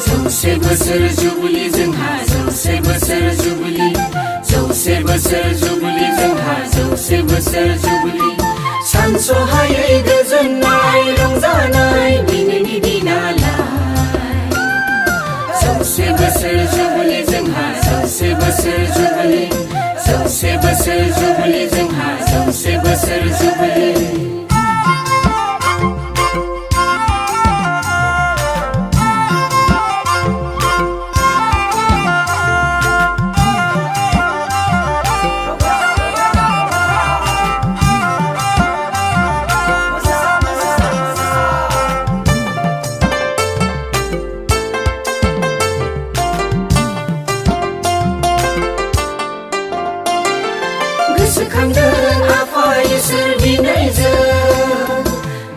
जौसे बोसोर जुबली जोंहा जौसे बोसोर जुबली जौसे बोसोर जुबली जोंहा जौसे बोसोर जुबली सानस'हायै गोजोननाय रंजानाय दिनैनि दिनालाय जौसे बोसोर जुबली जोंहा जौसे बोसोर जुबली जौसे बोसोर जुबली जोंहा जौसे बोसोर जुबली गोसोखांदों आफा इसोर दिनैजों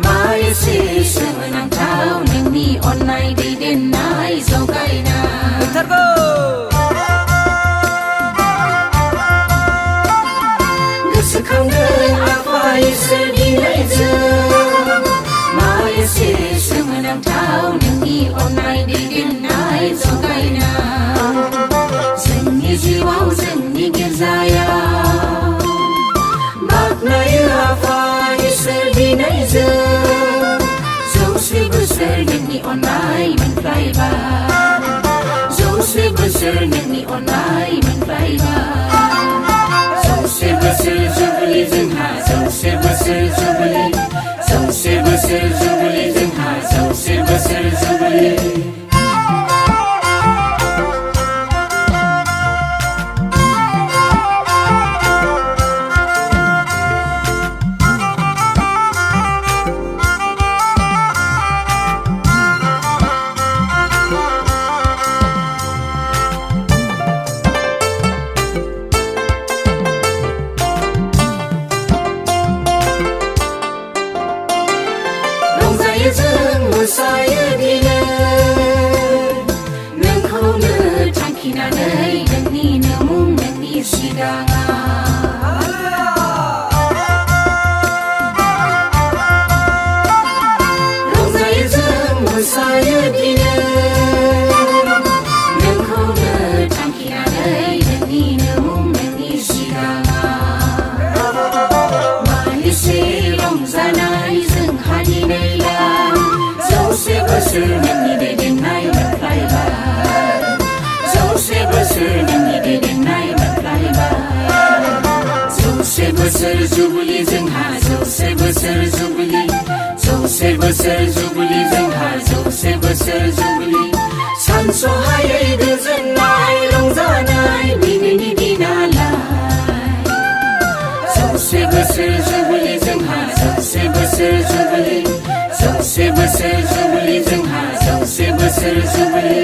मा एसे सोमोनांथाव नोंनि अननाय दैदेननाय जगायनाय गोसोखांदों आफा इसोर दिनैजों मा एसे सोमोनांथाव नोंनि अननाय दैदेननाय जगायनाय जोंनि जिउआव जोंनि गिर्जायाव बाख्नायो आफा इसोर दिनैजों जौसे बोसोर नोंनि अननाय मोनफ्लायबाय जौसे बोसोर नोंनि अननाय मोनफ्लायबाय जौसे बोसोर जुबली जोंहा जौसे बोसोर जुबली जौसे बोसोर जुबली जोंहा जौसे बोसोर जुबली जों मोसायो दिनै नोंखौनो थांखिनानै नोंनिनो मुं नोंनि सिगाङाव रंजायो जों मोसायो दिनै नोंखौनो थांखिनानै नोंनिनो मुं नोंनि सिगाङाव मानोसे रंजानाय जोंहा दिनै जौसे बोसोर नोंनि दैदेननाय मोनफ्लायबाय जौसे बोसोर नोंनि दैदेननाय मोनफ्लायबाय जौसे बोसोर जुबली जोंहा जौसे बोसोर जुबली जौसे बोसोर जुबली जोंहा जौसे बोसोर जुबली सानस'हायै गोजोननाय रंजानाय दिनैनि दिनालाय जौसे बोसोर जुबली जोंहा जौसे बोसोर जुबली जौसे बोसोर जुबली जोंहा जौसे बोसोर जुबली